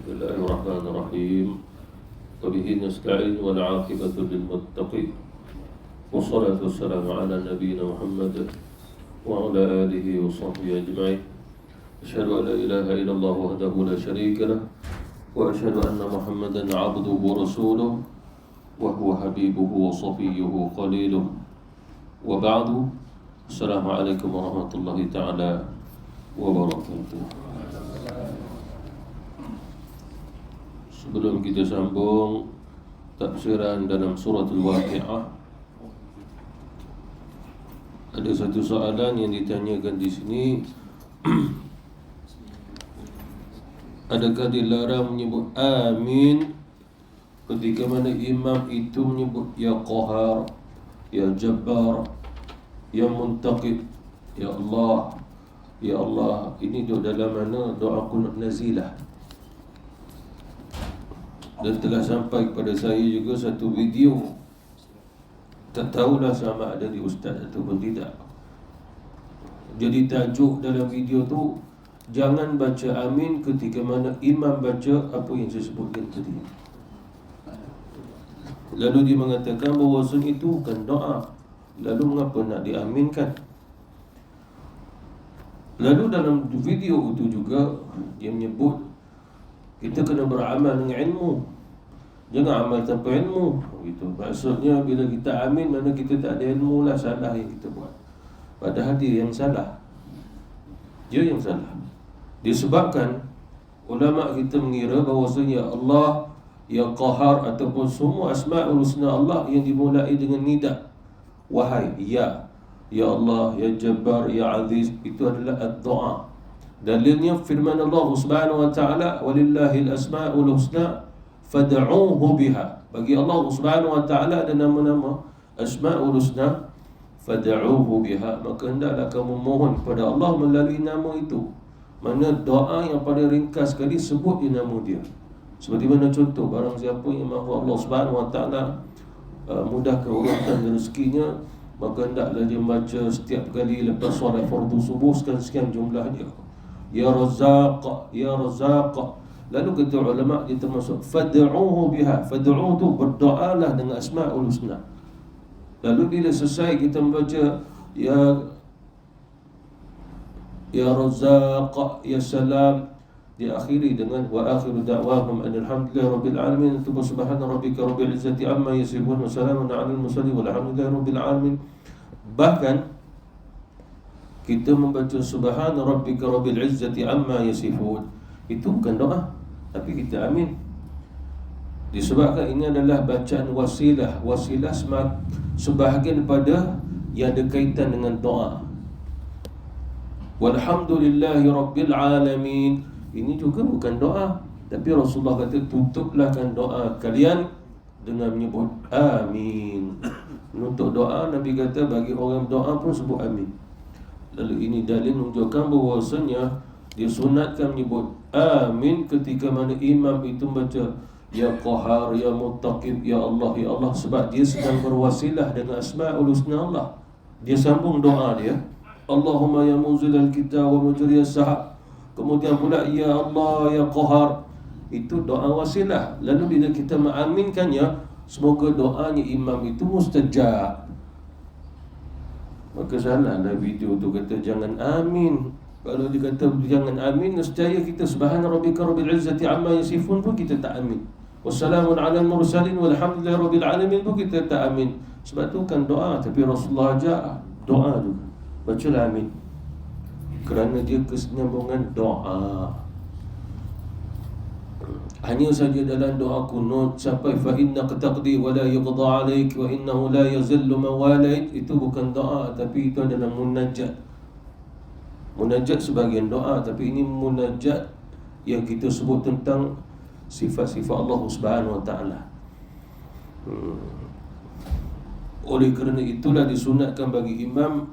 بسم الله الرحمن الرحيم وبه نستعين والعاقبة للمتقين والصلاة والسلام على نبينا محمد وعلى آله وصحبه أجمعين أشهد أن لا إله إلا الله وحده لا شريك له وأشهد أن محمدا عبده ورسوله وهو حبيبه وصفيه خليله وبعد السلام عليكم ورحمة الله تعالى wabarakatuh. Sebelum kita sambung tafsiran dalam surah Al-Waqi'ah, ada satu soalan yang ditanyakan di sini. Adakah dilarang menyebut amin ketika mana imam itu menyebut ya Qahar, ya Jabbar, ya Muntaqib, ya Allah, ya Allah? Ini dalam mana doa qunut nazilah. Dan telah sampai kepada saya juga satu video, tak tahulah sama ada di ustaz ataupun tidak. Jadi tajuk dalam video tu, jangan baca amin ketika mana imam baca apa yang saya sebutkan tadi. Lalu dia mengatakan bahawa itu bukan doa, lalu mengapa nak diaminkan? Lalu dalam video itu juga dia menyebut kita kena beramal dengan ilmu, jangan amal tanpa ilmu. Gitu. Maksudnya bila kita amin, mana kita tak ada ilmu lah, salah yang kita buat. Padahal dia yang salah, dia yang salah. Disebabkan ulama kita mengira bahawasanya Allah, ya Qahar ataupun semua asma'ul husna Allah yang dimulai dengan nida, wahai, ya Allah, ya Jabbar, ya Aziz, itu adalah ad-doa. Dalilnya firman Allah Subhanahu wa taala, walillahil asma'ul husna fad'uuhu biha. Bagi Allah Subhanahu wa taala ada nama-nama asma'ul husna, fad'uuhu biha, maka hendaklah kamu mohon kepada Allah melalui nama itu. Mana doa yang paling ringkas sekali, sebut di nama dia. Seperti mana contoh, barang siapa yang mahu Allah Subhanahu wa taala mudahkan urutan rezekinya, maka hendaklah dia baca setiap kali lepas solat fardu subuh sekian jumlahnya, ya Razzaq, ya Razzaq. Lalu kata ulama dia termasuk fad'uuhu biha. Fad'u tu berdoalah dengan asma'ul husna. Lalu bila selesai kita membaca ya Razzaq, ya Salam, diakhiri dengan wa akhiru da'wahum alhamdulillahi rabbil alamin, subhana rabbika rabbil izzati amma yasifun wa salamun 'alal mursalin walhamdulillahi rabbil alamin. Bahkan kita membaca subhana rabbika rabbil izzati amma yasifun, itu bukan doa, tapi kita amin. Disebabkan ini adalah bacaan wasilah. Wasilah sebahagian pada yang ada kaitan dengan doa. Walhamdulillahi rabbil alamin, ini juga bukan doa, tapi Rasulullah kata tutuplah doa kalian dengan menyebut amin. Untuk doa, Nabi kata bagi orang doa pun sebut amin. Lalu ini dalil menunjukkan bahawasanya disunatkan menyebut amin ketika mana imam itu baca ya Qahar, ya Muntaqib, ya Allah, ya Allah. Sebab dia sedang berwasilah dengan asma'ul husna Allah. Dia sambung doa dia, Allahumma ya munzilal kitab wa mujriyas sahab. Kemudian pula ya Allah, ya Qahar. Itu doa wasilah. Lalu bila kita mengaminkannya, semoga doanya imam itu mustajab. Maka salahlah video tu kata jangan amin. Kalau dia kata jangan amin, nescaya kita subhana rabbika rabbil izzati amma yasifun pun kita tak amin. Wassalamun 'alal mursalin walhamdulillahi rabbil alamin pun kita tak amin. Sebab tu kan doa, tapi Rasulullah ajak doa juga. Bacalah amin, kerana dia kesinambungan doa. Hanya saja dalam doa kunut sampai fa innaka taqdi wa la yuqda 'alaik wa innahu la yazillu man walait, itu bukan doa, tapi itu adalah munajat. Munajat sebagian doa, tapi ini munajat yang kita sebut tentang sifat-sifat Allah Subhanahu wa taala. Oleh kerana itulah disunatkan bagi imam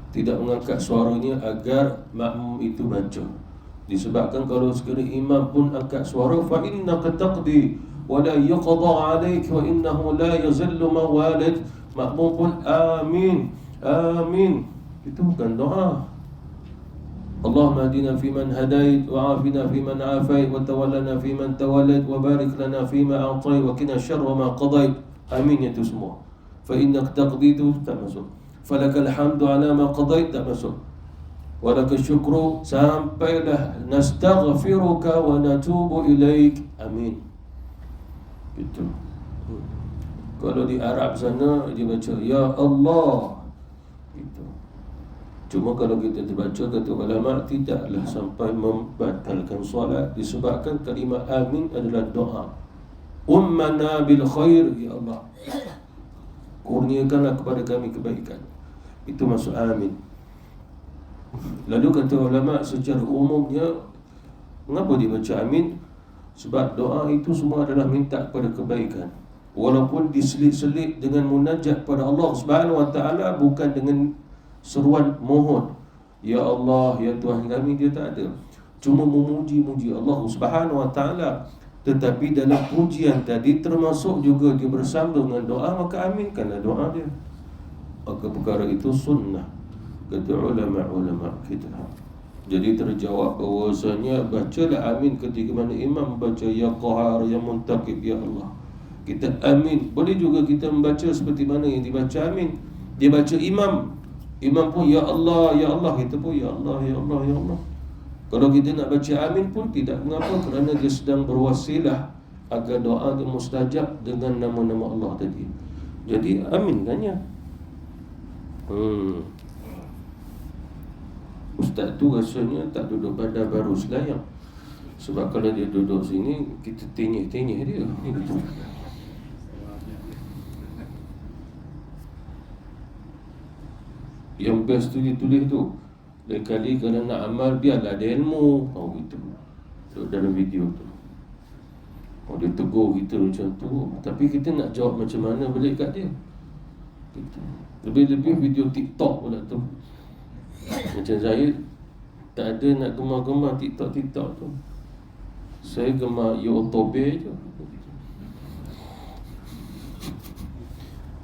tidak mengangkat suaranya agar makmum itu baca. Disebabkan kalau sekiranya imam pun angkat suara, fa innaka taqdi wa la yuqda 'alaik wa innahu la yazillu man walid, makmum pun amin, amin. Itu bukan doa. اللهم اهدنا فيمن هديت وعافنا فيمن عافيت وتولنا فيمن توليت وبارك لنا فيما أعطيت وقنا شر ما قضيت. Amin itu semua. فإنك تقضي itu tak masuk. فلك الحمد على ما قضيت tak masuk. ولك الشكر sampailah نستغفرك ونتوب إليك. Amin. Gitu. Kalau di Arab sana dia baca Ya Allah. Gitu. Cuma kalau kita terbaca kata ulama tidaklah sampai membatalkan solat disebabkan kalimah amin adalah doa. Ummana bil khair, ya Allah, kurniakanlah kepada kami kebaikan. Itu masuk amin. Lalu kata ulama secara umumnya mengapa dibaca amin? Sebab doa itu semua adalah minta kepada kebaikan. Walaupun diselit-selit dengan munajat pada Allah Subhanahu wa taala, bukan dengan seruan mohon Ya Allah, Ya Tuhan kami, dia tak ada. Cuma memuji-muji Allah Subhanahu wa taala. Tetapi dalam pujian tadi termasuk juga dia bersambung dengan doa, maka aminkanlah doa dia. Maka perkara itu sunnah, kata ulama-ulama kita. Jadi terjawab bahawasanya bacalah amin ketika mana imam baca Ya Qahar, Ya Muntaqib, Ya Allah. Kita amin. Boleh juga kita membaca seperti mana yang dibaca amin. Dia baca imam pun Ya Allah, Ya Allah. Kita pun Ya Allah, Ya Allah, Ya Allah. Kalau kita nak baca amin pun tidak mengapa, kerana dia sedang berwasilah agar doa dia mustajab dengan nama-nama Allah tadi. Jadi amin kan ya. Ustaz tu rasanya tak duduk pada baru selayang. Sebab kalau dia duduk sini, kita tenyih-tenyih dia. Yang best tu dia tulis tu, lain kali kalau nak amal biarlah ada ilmu. Gitu dalam video tu. Dia tegur kita macam tu, tapi kita nak jawab macam mana balik kat dia gitu. Lebih-lebih video TikTok pula tu. Macam saya tak ada nak gemar-gemar TikTok tu. Saya gemar YouTube je.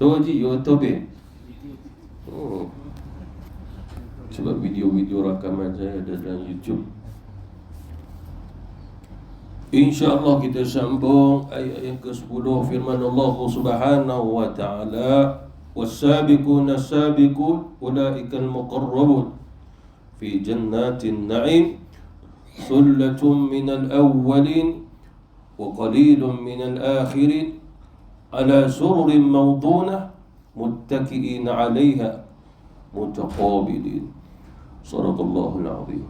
Tu je YouTube. Sebab video-video rakaman saya ada dalam YouTube. InsyaAllah kita sambung ayat yang ke-10 firman Allah Subhanahu wa ta'ala, was-sabiquna as-sabiqun ulaika al-muqarrabun fi jannatin na'im sullatun minal awwalin wa qalilun minal akhirin ala sururin mawdunah muttaki'in 'alayha mutaqabilin. Sadaqallahul azim.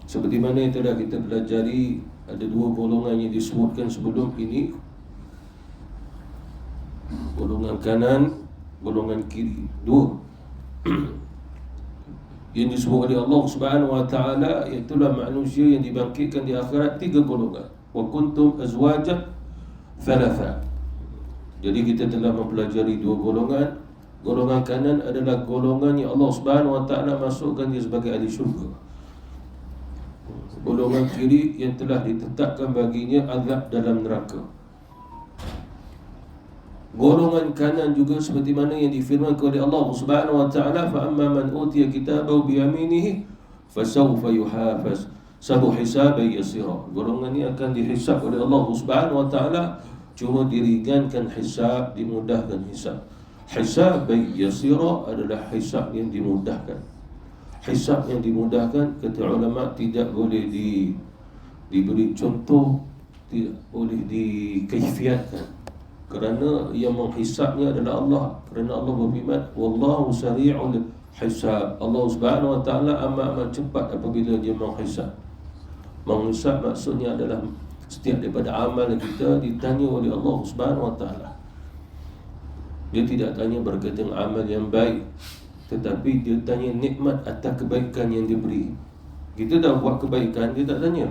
Seperti mana yang telah kita pelajari, ada dua golongan yang disebutkan sebelum ini, golongan kanan, golongan kiri. Dua yang disebut oleh Allah Subhanahu wa taala, iaitulah manusia yang dibangkitkan di akhirat. Tiga golongan. Wa kuntum azwajan thalatha. Jadi kita telah mempelajari dua golongan. Golongan kanan adalah golongan yang Allah Subhanahu wa taala masukkan dia sebagai ahli syurga. Golongan kiri yang telah ditetapkan baginya azab dalam neraka. Golongan kanan juga seperti mana yang difirmankan oleh Allah Subhanahu wa taala, fa amma man utiya kitabahu bi yaminihi fasawfa yuhasabu hisaban yasira. Golongan ini akan dihisab oleh Allah Subhanahu wa taala, cuma diringankan hisab, dimudahkan hisab. Hisab yasira adalah hisab yang dimudahkan. Hisab yang dimudahkan, kata ulama, tidak boleh diberi contoh, tidak boleh dikaifiatkan, kerana yang menghisabnya adalah Allah. Kerana Allah berfirman, wallahu sari'ul hisab. Allah Subhanahu wa taala amat cepat apabila dia menghisab. Menghisab maksudnya adalah setiap daripada amal kita ditanya oleh Allah Subhanahu wa taala. Dia tidak tanya berkaitan amal yang baik, tetapi dia tanya nikmat atas kebaikan yang diberi. Kita dah buat kebaikan, dia tak tanya.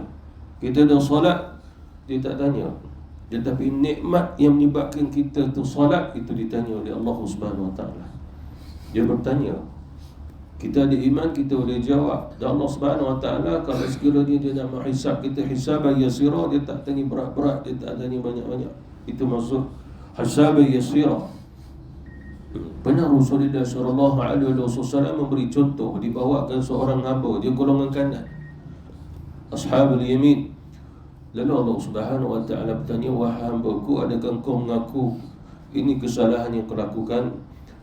Kita dah solat, dia tak tanya. Tetapi nikmat yang menyebabkan kita tu solat, itu ditanya oleh Allah Subhanahu wa taala. Dia bertanya. Kita ada iman, kita boleh jawab. Dan Allah Subhanahu wa taala kalau sekiranya dia nak menghisab kita hisaban yasira, dia tak tanya berat-berat, dia tak tanya banyak-banyak. Itu maksud hisaban yasira. Pernah Rasulullah SAW memberi contoh, dibawakan seorang hamba, dia golongan kanan, Ashabul Yamin. Lalu Allah Subhanahu Wa Taala bertanya, wahai hamba-Ku, adakah engkau mengaku ini kesalahan yang kau lakukan?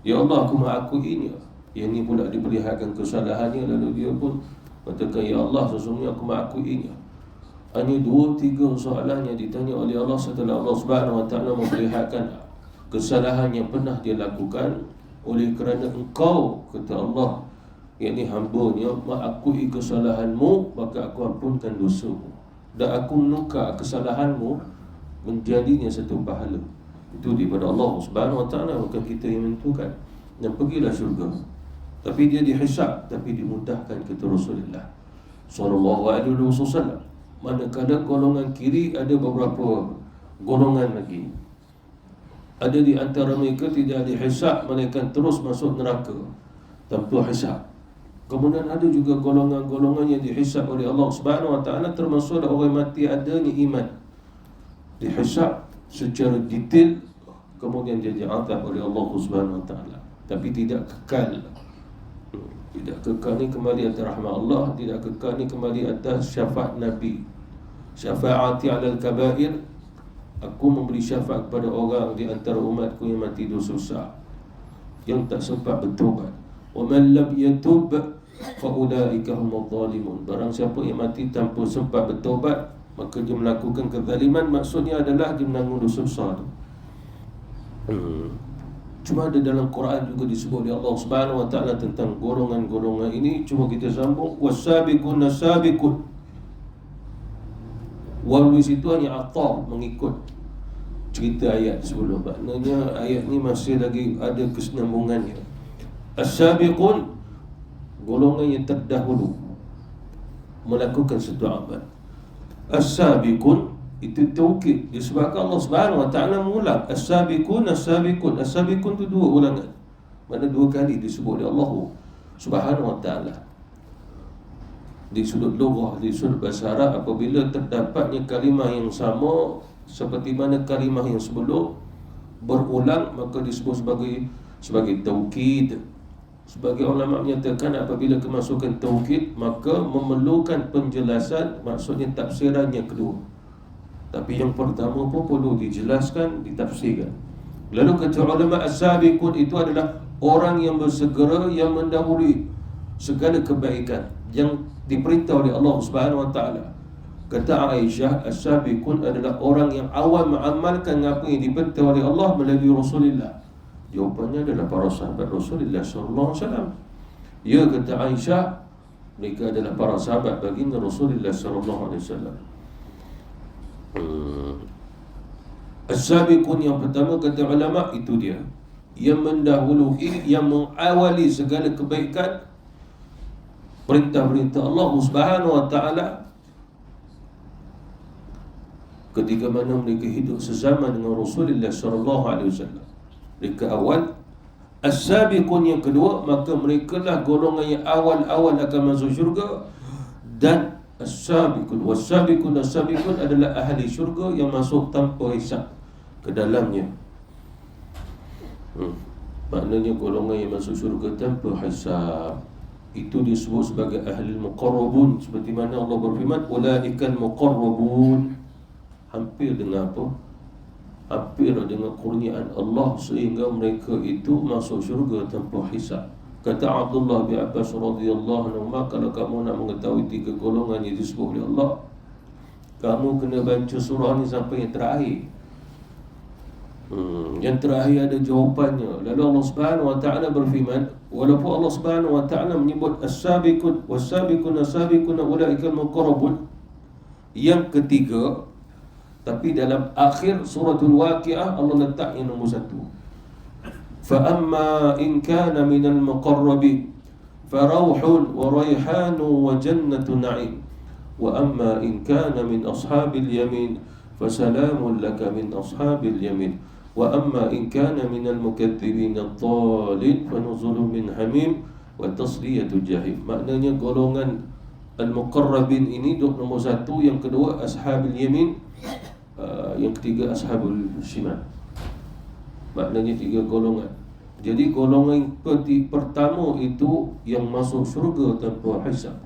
Ya Allah, aku mengakuinya. Yang ini pula diperlihatkan kesalahannya. Lalu dia pun katakan, ya Allah, sesungguhnya aku mengakuinya. Hanya 2-3 soalan yang ditanya oleh Allah setelah Allah Subhanahu Wa Taala memperlihatkan kesalahan yang pernah dia lakukan. Oleh kerana engkau, kata Allah, yakni hamba-Nya, mengakui kesalahanmu, maka aku ampunkan dosamu, dan aku menukar kesalahanmu menjadinya satu pahala. Itu daripada Allah Subhanahu Wa Taala, bukan kita yang menentukan. Dan pergilah syurga, tapi dia dihisab, tapi dimudahkan, kata Rasulullah sallallahu alaihi wasallam. Manakala golongan kiri ada beberapa golongan lagi, ada di antara mereka tidak dihisab, mereka terus masuk neraka tanpa hisab. Kemudian ada juga golongan-golongan yang dihisab oleh Allah Subhanahu Wa Taala, termasuk orang mati adanya iman, dihisab secara detail, kemudian dia diazab oleh Allah Subhanahu Wa Taala, tapi tidak kekal. Tidak kekal ni kembali atas rahmat Allah, tidak kekal ni kembali atas syafaat Nabi. Syafaati alal kabair, aku memberi syafaat kepada orang di antara umatku yang mati dosa besar, yang tak sempat bertaubat. Wa man lam yatub fa ulaika humudz zalimun. Barang siapa yang mati tanpa sempat bertaubat, maka dia melakukan kezaliman. Maksudnya adalah dia menanggung dosa besar. Cuma ada dalam Quran juga disebut oleh Allah Subhanahu Wa Taala tentang golongan-golongan ini. Cuma kita sambung, wasabiqun nasabiqun. Walau situ hanya atar, mengikut cerita ayat sebelum. Maknanya ayat ni masih lagi ada kesinambungannya. As-sabiqun, golongan yang terdahulu melakukan satu amal. As-sabiqun itu taukid, disebabkan Allah Subhanahu Wa Taala mengulang as-sabiqun, as-sabiqun. As-sabiqun itu 2 ulangan, mana 2 kali disebut oleh Allah Subhanahu Wa Taala. Di sudut lughah, di sudut bahasa Arab, apabila terdapatnya kalimah yang sama seperti mana kalimah yang sebelum berulang, maka disebut sebagai taukid. Sebagai ulama menyatakan apabila kemasukan taukid, maka memerlukan penjelasan, maksudnya tafsiran yang kedua. Tapi yang pertama pun perlu dijelaskan, ditafsirkan. Lalu kata ulama, as-sabiqun itu adalah orang yang bersegera, yang mendahului segala kebaikan yang diperintah oleh Allah Subhanahu Wa Taala. Kata Aisyah, as-sabiqun adalah orang yang awal mengamalkan apa yang diperintah oleh Allah melalui Rasulullah. Jawapannya adalah para sahabat Rasulullah sallallahu alaihi wasallam. Ya, kata Aisyah, mereka adalah para sahabat baginda Rasulullah sallallahu alaihi wasallam. As-sabiqun yang pertama, kata ulama, itu dia yang mendahului, yang mengawali segala kebaikan, perintah-perintah Allah Subhanahu Wa Taala, ketika mana mereka hidup sezaman dengan Rasulullah sallallahu alaihi wasallam. Mereka awal. As-sabiqun yang kedua, maka mereka lah golongan yang awal-awal akan masuk syurga. Dan as-sabiqun was-sabiqun, as-sabiqun adalah ahli syurga yang masuk tanpa hisab ke dalamnya. Maknanya golongan yang masuk syurga tanpa hisab itu disebut sebagai ahli muqarrabun, seperti mana Allah berfirman, ulaikal muqarrabun. Hampir dengan apa? Hampir dengan kurniaan Allah, sehingga mereka itu masuk syurga tanpa hisab. Kata Abdullah bin Abbas radhiyallahu anhu, kalau kamu nak mengetahui 3 golongan yang disebut oleh Allah, kamu kena baca surah ni sampai yang terakhir. Yang terakhir ada jawapannya. Lalu Allah Subhanahu Wa Taala berfirman, walaupun Allah Subhanahu Wa Taala menyebut as-sabiqun was-sabiqun as-sabiqun ulaikal muqarrabun yang ketiga, tapi dalam akhir suratul Waqiah Allah letak yang nombor 1. Fa amma in kana minal muqarrabin farauhun wa rayhanun wa jannatu na'im wa amma in kana min ashabil yamin fasalamun laka min ashabil yamin wa amma in kana minal mukaththibin ad-dhalin fanuzulun min hamim wa tasliyatu jahim. Maknanya golongan al-muqarrabin ini nombor 1, yang kedua ashabil yamin, yang ketiga ashabul shimal. Maknanya 3 golongan. Jadi golongan pertama itu yang masuk syurga tanpa hisab.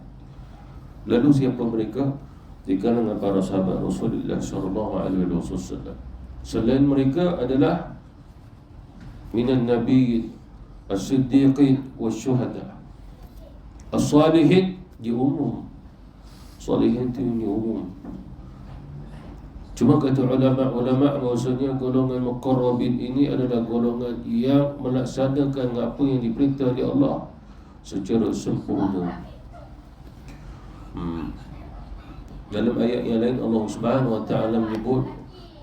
Lalu siapa mereka? Di kalangan para sahabat Rasulullah SAW. Selain mereka adalah minan nabi as-siddiqin wasyuhada. As-salihin di umum. Salihin itu di umum. Cuma kata ulama' bahasanya golongan muqarrabin ini adalah golongan yang melaksanakan apa yang diperintah oleh Allah secara sempurna. Dalam ayat yang lain Allah Subhanahu wa taala menyebut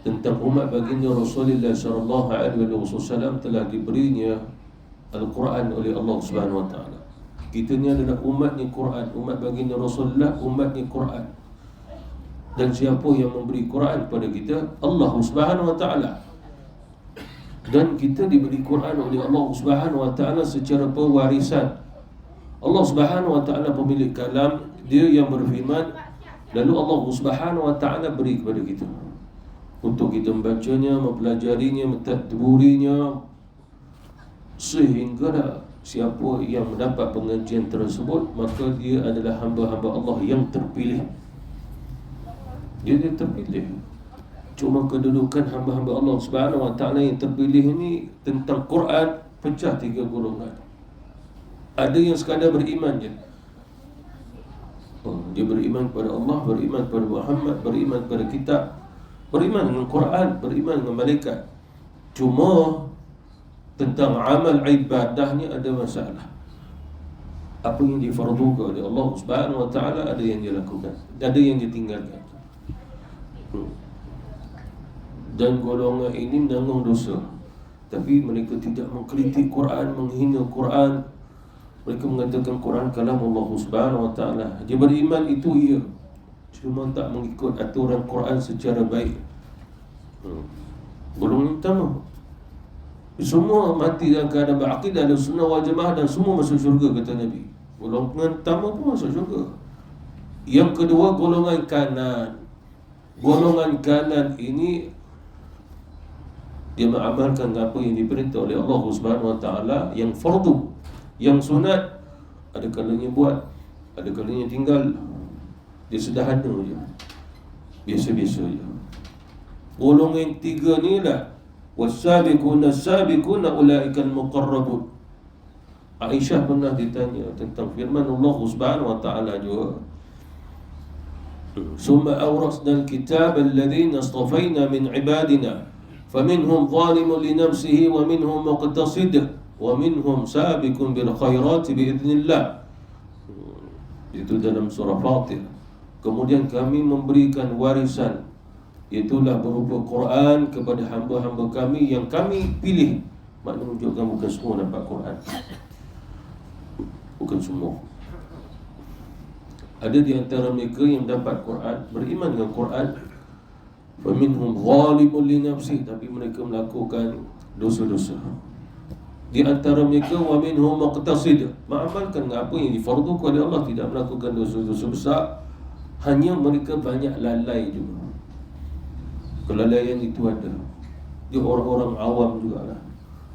tentang umat baginda Rasulullah sallallahu alaihi wasallam telah diberinya Al-Quran oleh Allah Subhanahu wa taala. Kita ni adalah umatnya Quran, umat baginda Rasulullah umatnya Quran. Dan siapa yang memberi Quran kepada kita? Allah Subhanahu wa taala. Dan kita diberi Quran oleh Allah Subhanahu wa taala secara pewarisan. Allah Subhanahu wa taala pemilik kalam, dia yang berfirman, lalu Allah Subhanahu wa taala beri kepada kita untuk kita membacanya, mempelajarinya, mentadburinya, sehingga siapa yang mendapat pengajian tersebut maka dia adalah hamba-hamba Allah yang terpilih. Dia terpilih. Cuma kedudukan hamba-hamba Allah Subhanahu wa taala yang terpilih ini tentang Quran pecah 3 golongan. Ada yang sekadar beriman je. Dia beriman kepada Allah, beriman kepada Muhammad, beriman kepada kitab, beriman dengan Quran, beriman dengan malaikat. Cuma tentang amal ibadahnya ada masalah. Apa yang difardukan oleh Allah Subhanahu wa taala ada yang dia lakukan, ada yang dia tinggalkan. Dan golongan ini menanggung dosa, tapi mereka tidak mengkritik Quran, menghina Quran. Mereka mengatakan Quran kalam Allah Subhanahu wa taala. Dia beriman itu ia, cuma tak mengikut aturan Quran secara baik. Golongan pertama, semua mati dalam keadaan berakidah dan sunnah wal jamaah dan semua masuk syurga, kata Nabi. Golongan pertama pun masuk syurga. Yang kedua, golongan kanan. Golongan kanan ini dia mengamalkan apa yang diperintah oleh Allah Subhanahu wa taala, yang fardu, yang sunat ada kalanya buat, ada kalanya tinggal. Dia sederhana je, biasa-biasa je. Golongan tiga ni lah wasabiquna sabiquna ulaikal muqarrabun. Aisyah pernah ditanya tentang firman Allah Subhanahu wa taala juga, summa awrasna al-kitab alladhina astafayna min ibadina faminhum zalimun li nafsihi wa minhum muqtasid wa minhum sabiqun bil khairati biidznillah. Itu dalam surah Fatir. Kemudian kami memberikan warisan, itulah berupa Quran, kepada hamba-hamba kami yang kami pilih. Maknanya menunjukkan bukan semua dapat Quran, bukan semua. Ada di antara mereka yang dapat Quran, beriman dengan Quran, faminhum zalimun li nafsihi, tapi mereka melakukan dosa-dosa. Di antara mereka wa minhum muqtasid, mengamalkan apa yang difardukan oleh Allah, tidak melakukan dosa-dosa besar. Hanya mereka banyak lalai juga. Kelalaian itu ada. Dia orang-orang awam jugalah.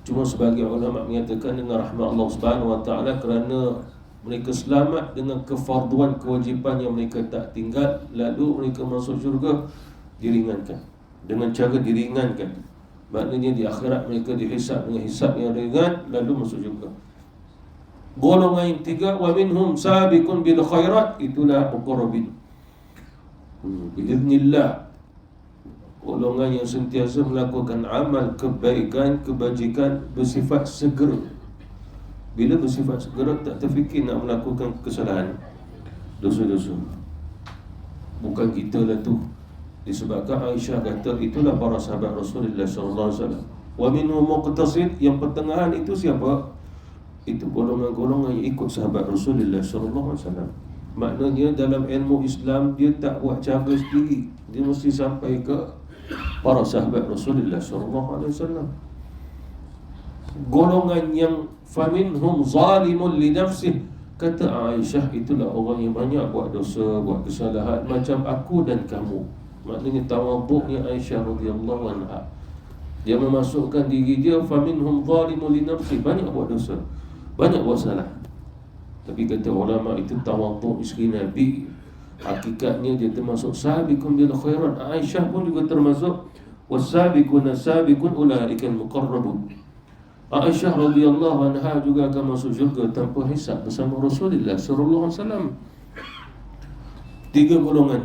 Cuma sebagai ulama menyatakan dengan rahmat Allah Subhanahu wa taala, kerana mereka selamat dengan kefarduan kewajipan yang mereka tak tinggal, lalu mereka masuk syurga, diringankan. Dengan cara diringankan, maknanya di akhirat mereka dihisab dengan hisab yang ringan, lalu masuk syurga. Golongan yang tiga, wa minhum sabiqun bil khairat, itulah muqarrabin biiznillah. Golongan yang sentiasa melakukan amal kebaikan, kebajikan bersifat segera. Bila bersifat segera, tak terfikir nak melakukan kesalahan, dosa-dosa. Bukan kita lah tu. Disebabkan Aisyah kata itulah para sahabat Rasulullah SAW. Wa minhum muqtasid, yang pertengahan itu siapa? Itu golongan-golongan yang ikut sahabat Rasulullah SAW. Maknanya dalam ilmu Islam dia tak buat cara sendiri, dia mesti sampai ke para sahabat Rasulullah SAW. Golongan yang faminhum zalimun li nafsihi, kata Aisyah, itulah orang yang banyak buat dosa, buat kesalahan macam aku dan kamu. Maknanya tawaduknya Aisyah radhiyallahu anha. Dia memasukkan diri dia, faminhum zalimun li nafsi, banyak buat dosa, banyak buat salah. Tapi kata ulama itu tawaduk isteri Nabi. Hakikatnya dia termasuk sabiqun bil khairat. Aisyah pun juga termasuk wasabiquna sabiqun ulaikal muqarrabun. Aisyah radhiyallahu anha juga akan masuk syurga tanpa hisab bersama Rasulullah sallallahu alaihi wasallam. 3 golongan.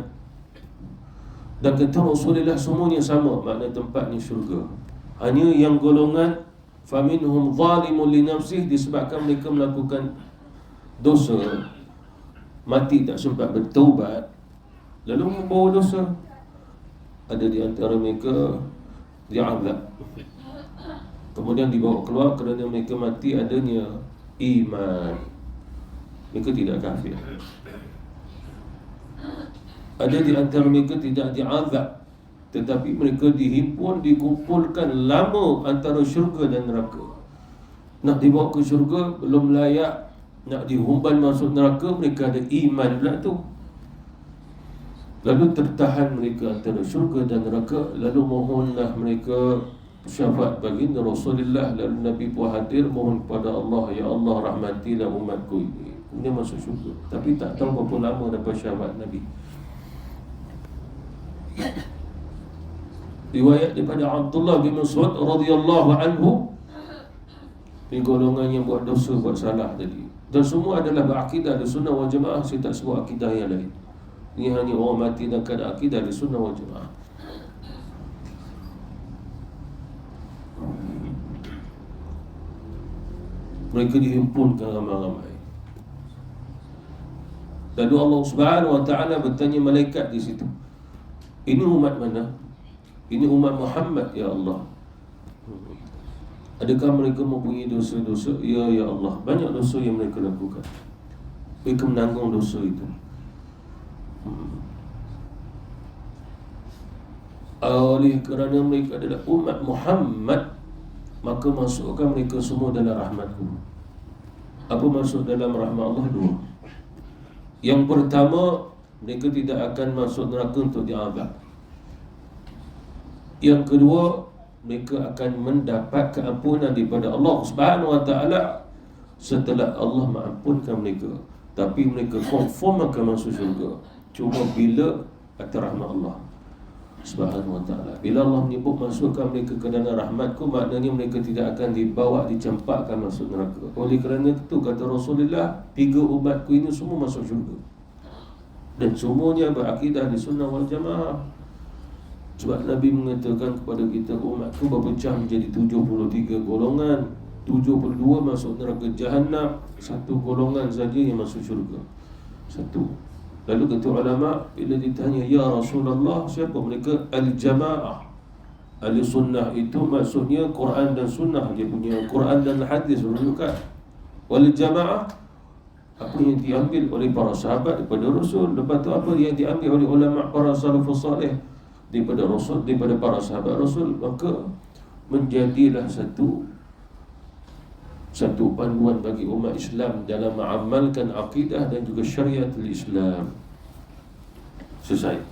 Dan kata Rasulullah semuanya sama, makna tempatnya syurga. Hanya yang golongan faminhum zalimun li nafsihi, disebabkan mereka melakukan dosa, mati tak sempat bertaubat, lalu membawa dosa. Ada di antara mereka diazab, kemudian dibawa keluar kerana mereka mati adanya iman, mereka tidak kafir. Ada di antara mereka tidak diazab, tetapi mereka dihimpun, dikumpulkan lama antara syurga dan neraka. Nak dibawa ke syurga belum layak, nak dihumban masuk neraka, mereka ada iman pula tu. Lalu tertahan mereka antara syurga dan neraka. Lalu mohonlah mereka syafaat baginda Rasulullah. Lalu Nabi pun hadir mohon kepada Allah, ya Allah rahmatilah umatku ini, kemudian masuk syurga. Tapi tak tahu berapa lama dapat syafaat Nabi. Riwayat daripada Abdullah bin Mas'ud radhiyallahu anhu, ini golongan yang buat dosa, buat salah tadi. Dan semua adalah berakidah di sunnah wal jamaah. Saya tak sebut akidah yang lain. Ini hanya orang mati dan keadaan akidah di sunnah wal jamaah. Mereka dihimpunkan ramai-ramai. Lalu Allah Subhanahu wa taala bertanya malaikat di situ, ini umat mana? Ini umat Muhammad ya Allah. Adakah mereka mempunyai dosa-dosa? Ya, ya Allah, banyak dosa yang mereka lakukan. Mereka menanggung dosa itu. Oleh kerana mereka adalah umat Muhammad, maka masukkan mereka semua dalam rahmatku. Apa masuk dalam rahmat Allah? 2. Yang pertama, mereka tidak akan masuk neraka untuk diazab. Yang kedua, mereka akan mendapat keampunan daripada Allah Subhanahu wa taala setelah Allah mengampunkan mereka. Tapi mereka confirm akan masuk syurga, cuma bila atas rahmat Allah Subhanahu wa taala. Bila Allah menyebut masukkan mereka ke dalam rahmatku, maknanya mereka tidak akan dibawa, dicampakkan masuk neraka. Oleh kerana itu kata Rasulullah, 3 umatku ini semua masuk syurga. Dan semuanya berakidah di sunnah wal jamaah. Sebab Nabi mengatakan kepada kita, umatku berpecah menjadi 73 golongan. 72 masuk neraka Jahannam, 1 golongan saja yang masuk syurga. 1. Lalu kata ulama, bila ditanya, ya Rasulullah, siapa mereka? Al-jamaah. Ahli sunnah itu maksudnya Quran dan sunnah. Dia punya Quran dan hadis menunjukkan. Wal jamaah, apa yang diambil oleh para sahabat daripada Rasul. Lepas tu apa yang diambil oleh ulama para salafus salih daripada Rasul, daripada para sahabat Rasul. Maka menjadilah satu panduan bagi umat Islam dalam mengamalkan akidah dan juga syariatul Islam. Selesai.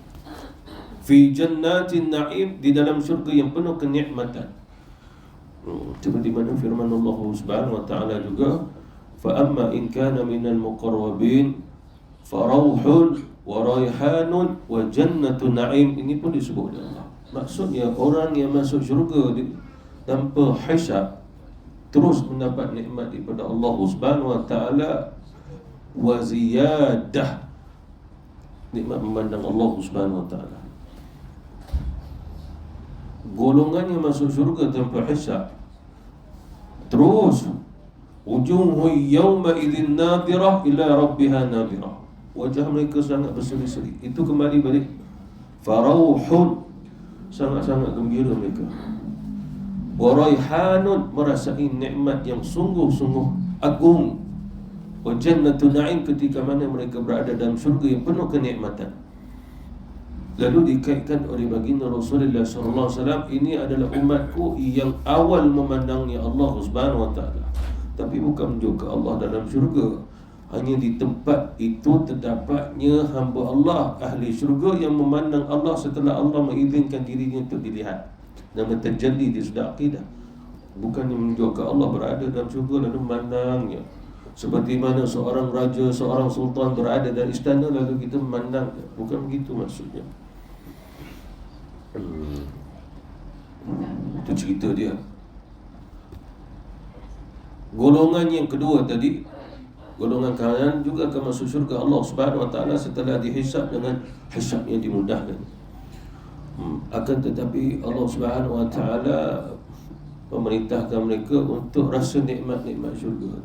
Fi jannatin na'im, di dalam syurga yang penuh kenikmatan. Seperti mana firman Allah Subhanahu wa taala juga, fa amma in kana minal muqarrabin farauhun wa raihanun wa jannatun na'im. Ini pun disebut oleh Allah. Maksudnya orang yang masuk syurga tanpa hisab terus mendapat nikmat daripada Allah Subhanahu wa taala wa ziyadah, nikmat memandang Allah Subhanahu wa taala. Golongan yang masuk syurga tanpa hisab, terus wujuhu yawma idzin nadirah ila rabbiha nadirah, wajah mereka sangat berseri-seri. Itu kembali balik farauhun, sangat-sangat gembira mereka. Wa raihanun, merasai nikmat yang sungguh-sungguh agung. Wa jannatun na'im, ketika mana mereka berada dalam syurga yang penuh kenikmatan. Lalu dikaitkan oleh baginda Rasulullah sallallahu alaihi wasallam, ini adalah umatku yang awal memandangnya Allah Subhanahu wa taala. Tapi bukan menunjuk Allah dalam syurga. Hanya di tempat itu terdapatnya hamba Allah ahli syurga yang memandang Allah setelah Allah mengizinkan dirinya untuk dilihat. Nama terjadi di sudah akidah. Bukan menunjuk ke Allah berada dalam syurga lalu memandangnya. Seperti mana seorang raja, seorang sultan berada dalam istana lalu kita memandang. Bukan begitu maksudnya. Itu cerita dia. Golongan yang kedua tadi, golongan kanan juga akan masuk syurga Allah Subhanahu Wa Taala setelah dihisab dengan hisab yang dimudahkan. Akan tetapi Allah Subhanahu Wa Taala memerintahkan mereka untuk rasa nikmat-nikmat syurga.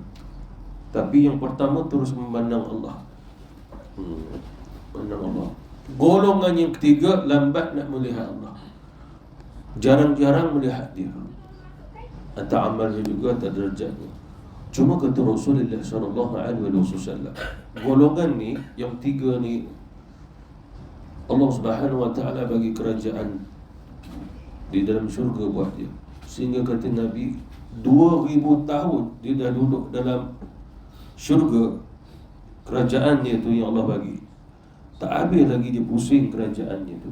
Tapi yang pertama terus memandang Allah. Memandang Allah. Golongan yang ketiga lambat nak melihat Allah. Jarang-jarang melihat dia. Atau amalnya juga tak derajatnya. Cuma kata Rasulullah SAW, golongan ni, yang tiga ni, Allah Subhanahu Wa Taala bagi kerajaan di dalam syurga buat dia. Sehingga kata Nabi 2000 tahun dia dah duduk dalam syurga. Kerajaan dia tu yang Allah bagi, tak habis lagi dia pusing kerajaannya tu.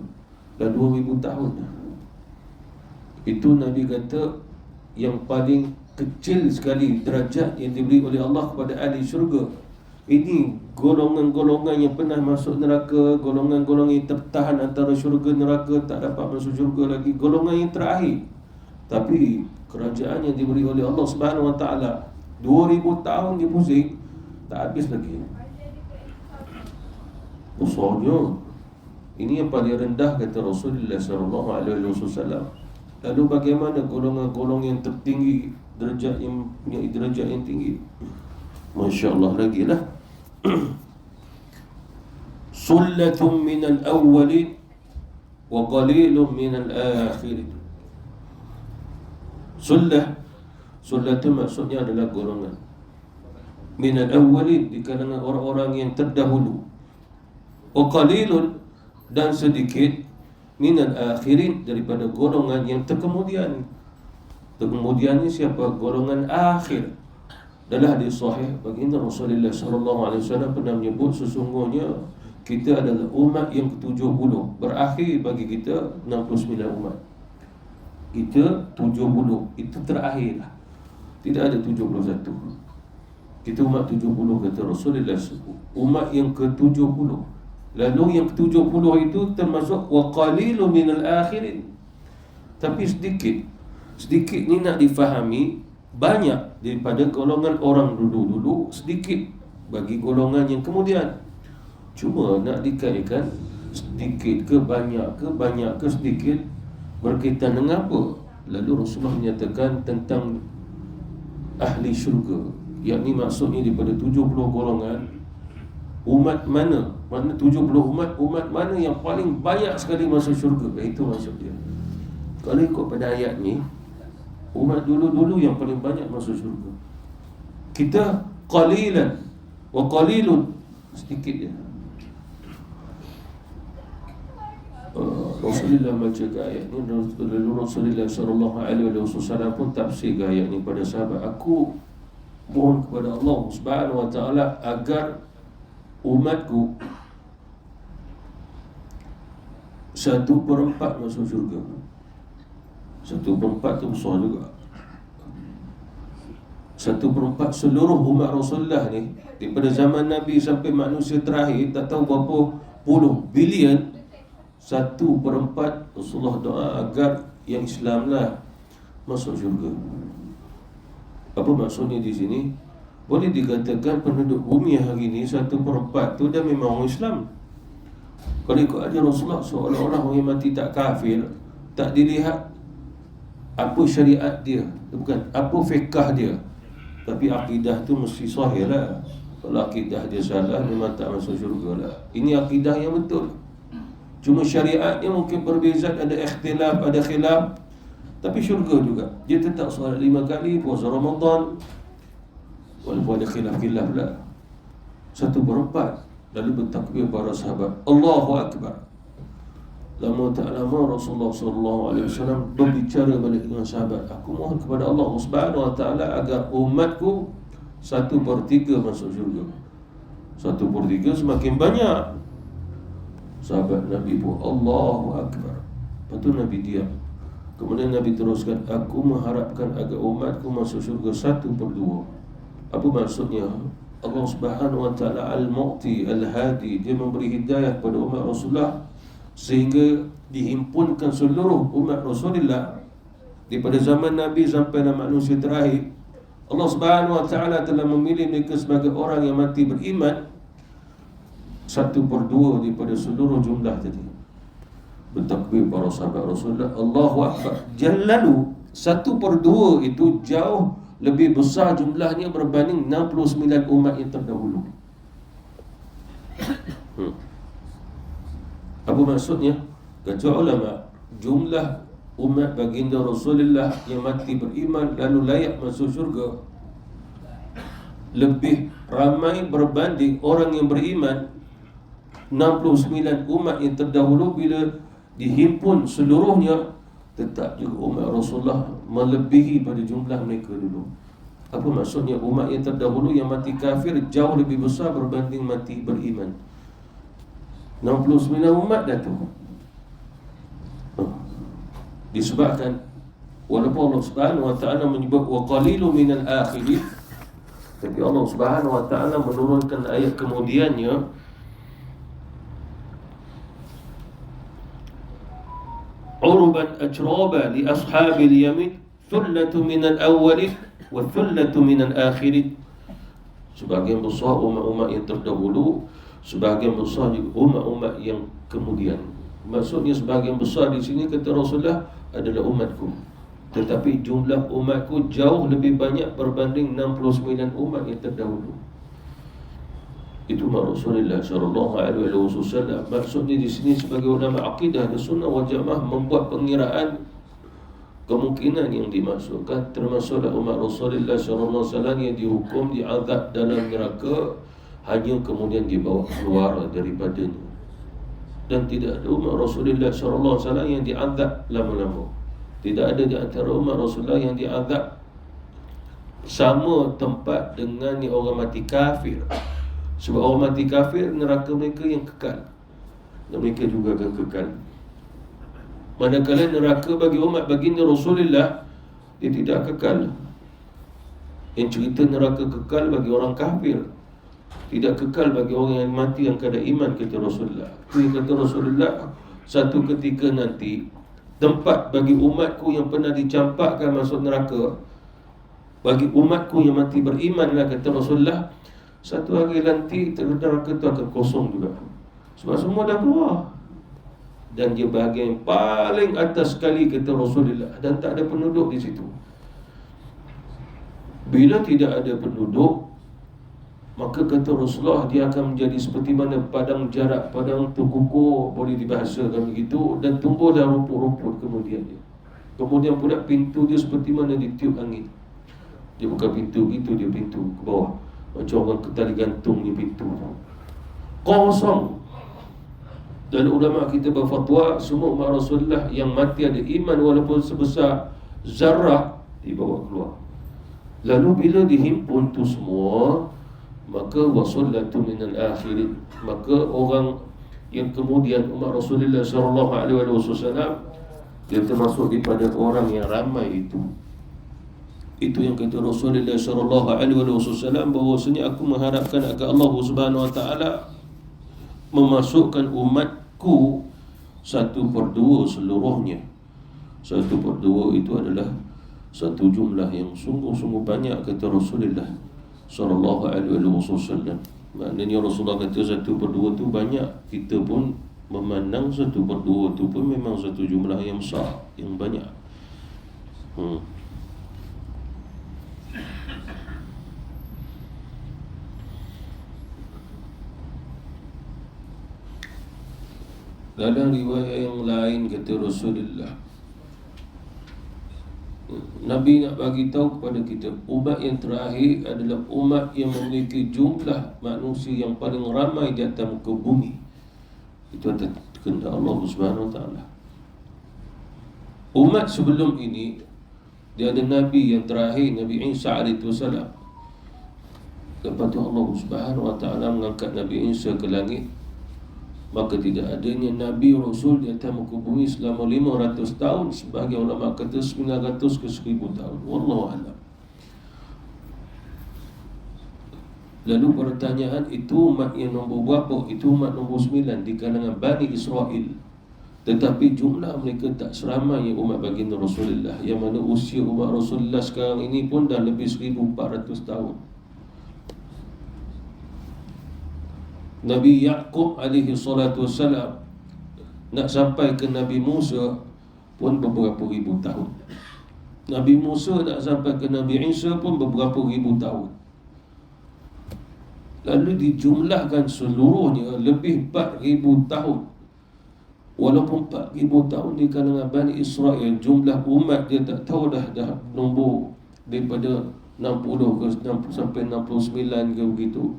Dah 2000 tahun dah. Itu Nabi kata yang paling kecil sekali derajat yang diberi oleh Allah kepada ahli syurga. Ini golongan-golongan yang pernah masuk neraka, golongan-golongan yang tertahan antara syurga neraka, tak dapat masuk syurga lagi, golongan yang terakhir. Tapi kerajaan yang diberi oleh Allah Subhanahu Wa Taala 2000 tahun dia pusing, tak habis lagi. Besarnya. Ini yang paling rendah kata Rasulullah SAW. Lalu bagaimana golongan-golongan yang tertinggi, derajat yang tinggi? Masya Allah lagi lah. Sullatum minal awwalin wa qalilun minal akhirin. Sullah itu maksudnya adalah golongan minal awwalin, di kalangan orang-orang yang terdahulu, wa qalilun, dan sedikit minal akhirin, daripada golongan yang terkemudian. Terkemudian ni siapa? Golongan akhir. Dalam hadis sahih baginda Rasulullah SAW pernah menyebut sesungguhnya kita adalah umat yang ke-70. Berakhir bagi kita 69 umat. Kita 70, itu terakhir lah. Tidak ada 71. Kita umat 70 kata Rasulullah, umat yang ke-70. Lalu yang ke-70 itu termasuk wa qalilun minal akhirin. Tapi sedikit ni nak difahami, banyak daripada golongan orang dulu-dulu, sedikit bagi golongan yang kemudian. Cuma nak dikaitkan sedikit ke banyak ke sedikit, berkaitan dengan apa? Lalu Rasulullah menyatakan tentang ahli syurga, yakni maksudnya daripada 70 golongan, umat mana 70 umat mana yang paling banyak sekali masuk syurga. Itu maksud dia. Kalau ikut pada ayat ni, umat dulu-dulu yang paling banyak masuk syurga. Kita qalilan wa qalilun, sedikit je. Rasulullah baca ayat ni, Rasulullah SAW pun tafsir ayat ni pada sahabat. Aku mohon kepada Allah Subhanahu Wa Taala agar umatku 1/4 masuk syurga. 1/4 tu besar juga. 1/4 seluruh umat Rasulullah ni, daripada zaman Nabi sampai manusia terakhir, tak tahu berapa puluh bilion, 1/4 Rasulullah doa agar yang Islam lah masuk syurga. Apa maksudnya di sini? Boleh dikatakan penduduk bumi hari ini 1/4 tu dah memang orang Islam. Kalau ikut hadis Rasulullah, seolah-olah orang yang mati tak kafir, tak dilihat apa syariat dia, bukan apa fiqah dia, tapi akidah tu mesti sahih lah. Kalau akidah dia salah, memang tak masuk syurga lah. Ini akidah yang betul. Cuma syariatnya mungkin berbeza, ada ikhtilaf, ada khilaf, tapi syurga juga. Dia tetap solat 5 kali, puasa Ramadan, walaupun ada khilaf-khilaf lah. 1/4. Lalu bertakbir para sahabat, Allahu Akbar. Lama tak lama Rasulullah SAW berbicara balik dengan sahabat, aku mohon kepada Allah Subhanahu Wa Taala agar umatku 1/3 masuk syurga. 1/3 semakin banyak. Sahabat Nabi pun Allahu Akbar. Lepas tu Nabi diam. Kemudian Nabi teruskan, aku mengharapkan agar umatku masuk syurga 1/2. Apa maksudnya? Allah Subhanahu wa taala Al-Mu'ti Al-Hadi, dia memberi hidayah kepada umat Rasulullah sehingga dihimpunkan seluruh umat Rasulullah daripada zaman Nabi sampai manusia terakhir. Allah Subhanahu wa taala telah memilih mereka sebagai orang yang mati beriman 1/2 daripada seluruh jumlah tadi. Bertakbir para sahabat Rasulullah, Allahu Akbar. Jallalu 1/2 itu jauh lebih besar jumlahnya berbanding 69 umat yang terdahulu. Apa maksudnya? Kata ulama, jumlah umat baginda Rasulullah yang mati beriman lalu layak masuk syurga lebih ramai berbanding orang yang beriman 69 umat yang terdahulu. Bila dihimpun seluruhnya, tetap juga umat Rasulullah melebihi pada jumlah mereka dulu. Apa maksudnya? Umat yang terdahulu yang mati kafir jauh lebih besar berbanding mati beriman. 69 umat dah tu. Disebabkan walaupun Allah Subhanahu wa taala menyebut wa qalilu minal akhirin, tapi Allah Subhanahu wa taala menurunkan ayat kemudiannya, uruban ajraba li ashabil yamin thullatu minal awwalin wa thullatu minal akhirin. Sebahagian besar umat-umat yang terdahulu, sebahagian besar juga umat-umat yang kemudian. Maksudnya sebahagian besar di sini kata Rasulullah adalah umatku, tetapi jumlah umatku jauh lebih banyak berbanding 69 umat yang terdahulu. Itu Rasulullah sallallahu alaihi wasallam. Maksudnya di sini sebagai ulama akidah dan sunnah wal jamaah membuat pengiraan kemungkinan yang dimasukkan termasuklah umat Rasulullah sallallahu alaihi wasallam yang dihukum diazab dalam neraka hanya kemudian dibawa keluar daripadanya. Dan tidak ada umat Rasulullah sallallahu alaihi wasallam yang diazab lama-lama. Tidak ada di antara umat Rasulullah yang diazab sama tempat dengan orang mati kafir. Sebab orang mati kafir, neraka mereka yang kekal, dan mereka juga akan kekal. Manakala neraka bagi umat baginda Rasulullah, dia tidak kekal. Yang cerita neraka kekal bagi orang kafir, tidak kekal bagi orang yang mati yang kada iman, kata Rasulullah. Itu kata Rasulullah, satu ketika nanti tempat bagi umatku yang pernah dicampakkan masuk neraka, bagi umatku yang mati beriman lah, kata Rasulullah, satu hari nanti neraka itu akan kosong juga. Sebab semua dah keluar. Dan dia bahagian yang paling atas sekali, kata Rasulullah, dan tak ada penduduk di situ. Bila tidak ada penduduk, maka kata Rasulullah, dia akan menjadi seperti mana padang jarak, padang terkukur, boleh dibahasakan begitu, dan tumbuhlah rumput-rumput kemudiannya. Kemudian pula pintu dia seperti mana ditiup angin. Dia bukan pintu gitu, dia pintu ke bawah, macam orang ketali gantung ni pintu kosong. Dan ulama kita berfatwa, semua umat Rasulullah yang mati ada iman walaupun sebesar zarah dibawa keluar. Lalu bila dihimpun tu semua, maka wasallatu minal akhirin, maka orang yang kemudian umat Rasulullah sallallahu alaihi wasallam dia termasuk daripada orang yang ramai itu. Itu yang kata Rasulullah sallallahu alaihi wasallam, bahawasanya aku mengharapkan agar Allah Subhanahu wa taala memasukkan umatku 1/2 seluruhnya. 1/2 itu adalah satu jumlah yang sungguh-sungguh banyak, kata Rasulullah sallallahu alaihi wasallam. Maknanya Rasulullah kata 1/2 itu banyak. Kita pun memandang 1/2 itu pun memang satu jumlah yang besar, yang banyak. Dalam riwayat yang lain kata Rasulullah, Nabi nak bagi tahu kepada kita, umat yang terakhir adalah umat yang memiliki jumlah manusia yang paling ramai di atas muka bumi. Itu atas kehendak Allah Subhanahu wa taala. Umat sebelum ini, dia ada Nabi yang terakhir, Nabi Isa alaihi wasallam. Lepas tu Allah Subhanahu wa taala mengangkat Nabi Isa ke langit. maka tidak adanya Nabi Rasul di atas muka bumi selama 500 tahun. Sebahagian ulama kata 900 ke 1000 tahun. Wallahu a'lam. Lalu pertanyaan, itu umat yang nombor berapa? Itu umat nombor 9 di kalangan Bani Israel. Tetapi jumlah mereka tak seramai umat baginda Rasulullah, yang mana usia umat Rasulullah sekarang ini pun dah lebih 1400 tahun. Nabi Yaqub alaihi salatu wassalam nak sampai ke Nabi Musa pun beberapa ribu tahun. Nabi Musa nak sampai ke Nabi Isa pun beberapa ribu tahun. Lalu dijumlahkan seluruhnya lebih 4000 tahun. Walaupun 4000 tahun di kalangan Bani Israel, jumlah umat dia tak tahu dah nombor daripada 60 ke 60 sampai 69 ke begitu,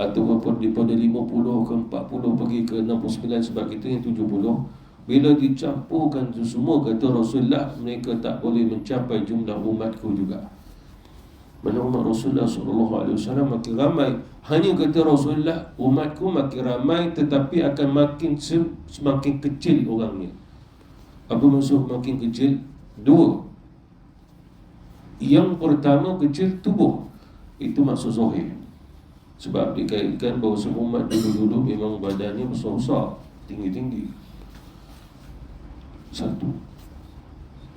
atau daripada 50 ke 40 pergi ke 69, sebab kita yang 70. Bila dicampurkan itu semua, kata Rasulullah, mereka tak boleh mencapai jumlah umatku juga. Mana umat Rasulullah SAW makin ramai. Hanya kata Rasulullah, umatku makin ramai tetapi akan semakin kecil orangnya. Apa maksud makin kecil? Dua. Yang pertama, kecil tubuh. Itu maksud zahir. Sebab dikaitkan bahawa semua umat dulu-dulu memang badannya besar-besar, tinggi-tinggi. Satu.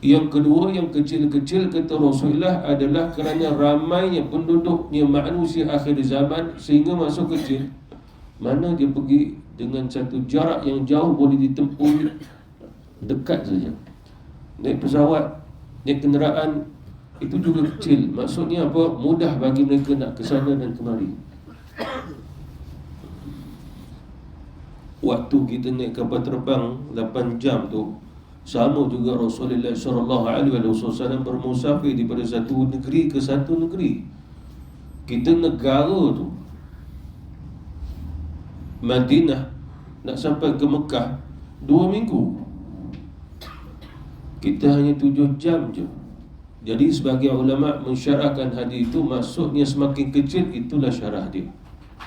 Yang kedua, yang kecil-kecil kata Rasulullah adalah kerana ramainya penduduknya manusia akhir zaman, sehingga masuk kecil. Mana dia pergi dengan satu jarak yang jauh boleh ditempuh dekat saja. Naik pesawat, naik kenderaan, itu juga kecil. Maksudnya apa? Mudah bagi mereka nak ke sana dan kemari. Waktu kita naik kapal terbang 8 jam tu, sama juga Rasulullah SAW bermusafir daripada satu negeri ke satu negeri. Kita negara tu, Madinah, nak sampai ke Mekah 2 minggu. Kita hanya 7 jam je. Jadi sebagian ulama mensyarahkan hadis itu, maksudnya semakin kecil itulah syarah dia,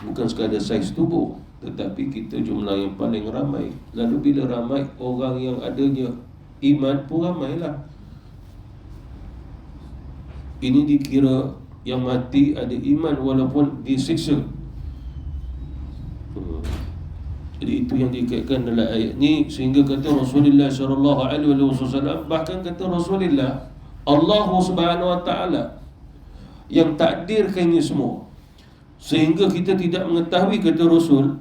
bukan sekadar saiz tubuh, tetapi kita jumlah yang paling ramai. Lalu bila ramai, orang yang adanya iman pun ramailah. Ini dikira yang mati ada iman walaupun disiksa. Jadi itu yang dikaitkan dalam ayat ni. Sehingga kata Rasulullah SAW, bahkan kata Rasulullah, Allah Subhanahu Wa Taala yang takdirkan ini semua, sehingga kita tidak mengetahui, kata Rasul,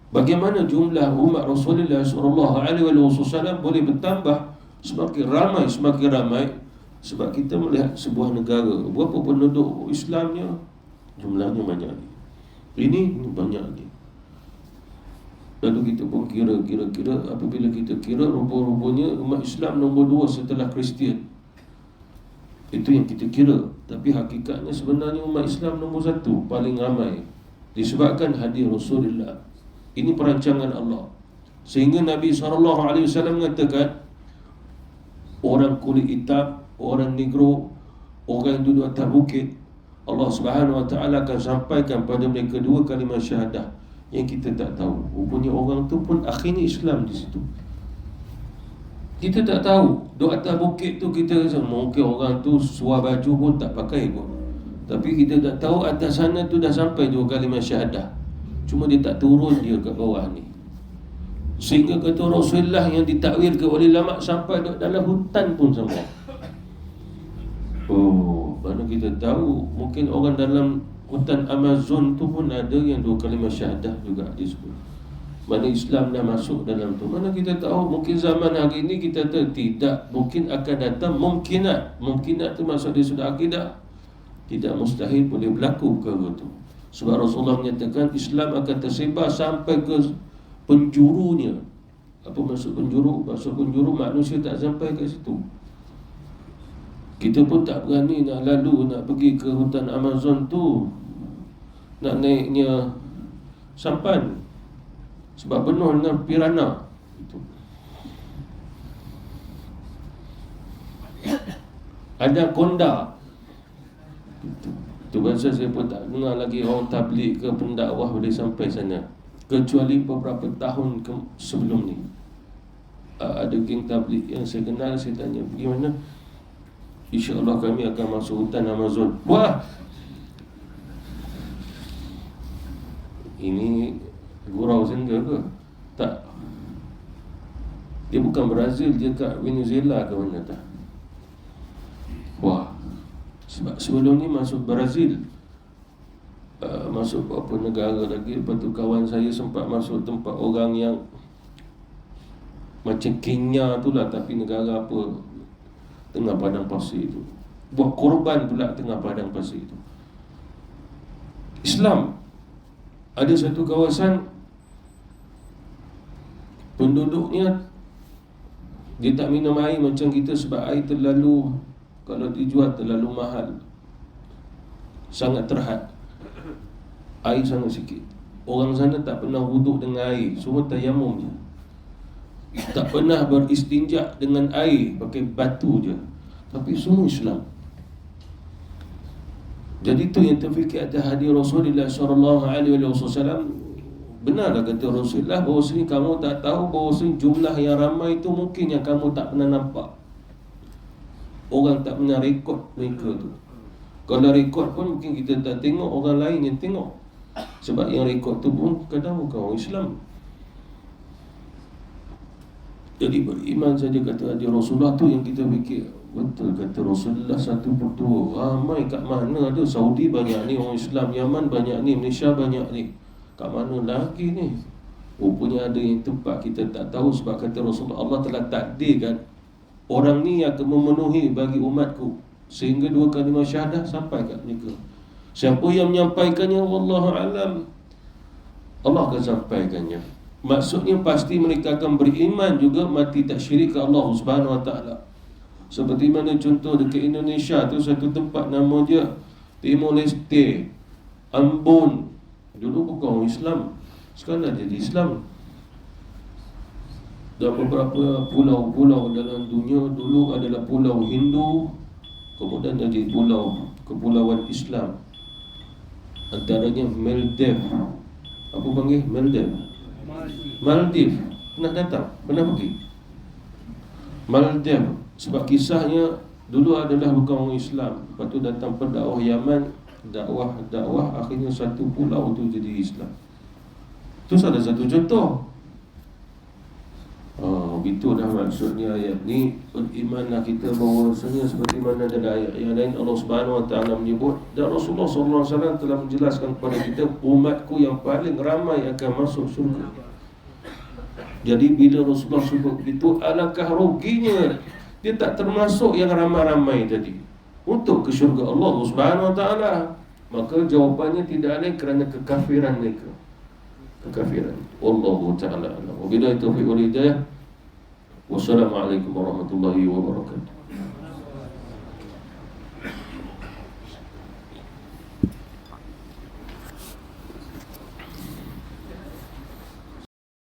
bagaimana jumlah umat Rasulullah SAW boleh bertambah semakin ramai. Sebab kita melihat sebuah negara, berapa penduduk Islamnya, jumlahnya banyak ni. Ini banyak ni. Lalu kita pun kira, apabila kita kira, rupa-rupanya umat Islam nombor 2 setelah Kristian. Itu yang kita kira. Tapi hakikatnya sebenarnya umat Islam nombor 1 paling ramai, disebabkan hadir Rasulullah. Ini perancangan Allah. Sehingga Nabi SAW mengatakan, orang kulit hitam, orang negro, orang yang duduk atas bukit, Allah Subhanahu Wa Taala akan sampaikan pada mereka 2 kalimah syahadah yang kita tak tahu. Rupanya orang tu pun akhirnya Islam di situ. Kita tak tahu. Duduk atas bukit tu kita rasa mungkin orang tu suar baju pun tak pakai pun. Tapi kita tak tahu atas sana tu dah sampai 2 kalimah syahadah. Cuma dia tak turun dia kat bawah ni. Sehingga kata Rasulullah yang ditakwilkan oleh ulama, sampai dalam hutan pun sama. Oh, mana kita tahu mungkin orang dalam hutan Amazon tu pun ada yang 2 kalimah syahadah juga disebut. Mana Islam dah masuk dalam tu. Mana kita tahu, mungkin zaman hari ini kita tahu tidak, mungkin akan datang mungkinat. Mungkinat tu maksud dia sudah akidah. Tidak mustahil boleh berlaku perkara tu. Sebab Rasulullah menyatakan Islam akan tersebar sampai ke penjurunya. Apa maksud penjuru? Maksud penjuru manusia tak sampai ke situ. Kita pun tak berani nak lalu, nak pergi ke hutan Amazon tu, nak naiknya sampan, sebab penuh dengan piranha. Ada konda. Itu bahasa saya pun tak dengar lagi orang tabligh ke pendakwah boleh sampai sana. kecuali beberapa tahun sebelum ni. Ada geng tabligh yang saya kenal, saya tanya pergi mana, InsyaAllah kami akan masuk hutan Amazon. Wah, ini gurau sendiri ke? Tak. Dia bukan Brazil, dia kat Venezuela ke mana tak? Wah, sebab sebelum ni masuk Brazil, masuk beberapa negara lagi. Lepas tu kawan saya sempat masuk tempat orang yang macam Kenya tu lah, tapi negara apa, tengah padang pasir tu. Buat korban pula tengah padang pasir tu. Islam ada satu kawasan, penduduknya dia tak minum air macam kita, sebab air terlalu, kalau dijual terlalu mahal, sangat terhad, air sangat sikit. Orang sana tak pernah wuduk dengan air, semua tayamum je. Tak pernah beristinja dengan air, pakai batu je. Tapi semua Islam. Jadi tu yang terfikir atas hadis Rasulullah SAW. Benarlah kata Rasulullah bahawasanya kamu tak tahu bahawasanya jumlah yang ramai itu mungkin yang kamu tak pernah nampak. Orang tak pernah rekod mereka tu. Kalau rekod pun mungkin kita tak tengok, orang lain yang tengok. Sebab yang rekod tu pun kadang bukan orang Islam. Jadi beriman saja kata hadis Rasulullah tu yang kita fikir, betul kata Rasulullah 1/2. Ramai kat mana ada? Saudi banyak ni orang Islam, Yaman banyak ni, Malaysia banyak ni. Kat mana lagi ni? Rupanya ada yang tempat kita tak tahu. Sebab kata Rasulullah, Allah telah takdirkan orang ni akan memenuhi bagi umatku, sehingga 2 kalimah syahadah sampai kat mereka. Siapa yang menyampaikannya, wallahu alam, Allah akan sampaikannya. Maksudnya pasti mereka akan beriman juga, mati tak syirik ke Allah Subhanahu Wa Taala. Seperti mana contoh dekat Indonesia tu, satu tempat nama dia Timor Leste, Ambon. Dulu bukan orang Islam, sekarang dah jadi Islam. Dan beberapa pulau-pulau dalam dunia dulu adalah pulau Hindu, kemudian jadi kepulauan Islam. Antaranya Maldives. Apa panggil Maldives? Maldives. Pernah datang? Pernah pergi? Maldives. Sebab kisahnya dulu adalah bukan orang Islam. Lepas tu datang pendakwah Yaman, dakwah, akhirnya satu pulau tu jadi Islam. Itu salah satu contoh. Begitu dah maksudnya ayat ni. Berimanlah kita bahawasanya seperti mana dalam ayat yang lain Allah Subhanahu Wa Taala menyebut, dan Rasulullah SAW telah menjelaskan kepada kita, umatku yang paling ramai akan masuk syurga. Jadi bila Rasulullah sebut begitu, alangkah ruginya dia tak termasuk yang ramai-ramai tadi untuk ke syurga Allah Subhanahu Wa Taala. Maka jawapannya tidak lain kerana kekafiran mereka. Kekafiran. Wallahu ta'ala a'lam. Wabillahi taufiq wal hidayah. Wassalamualaikum warahmatullahi wabarakatuh.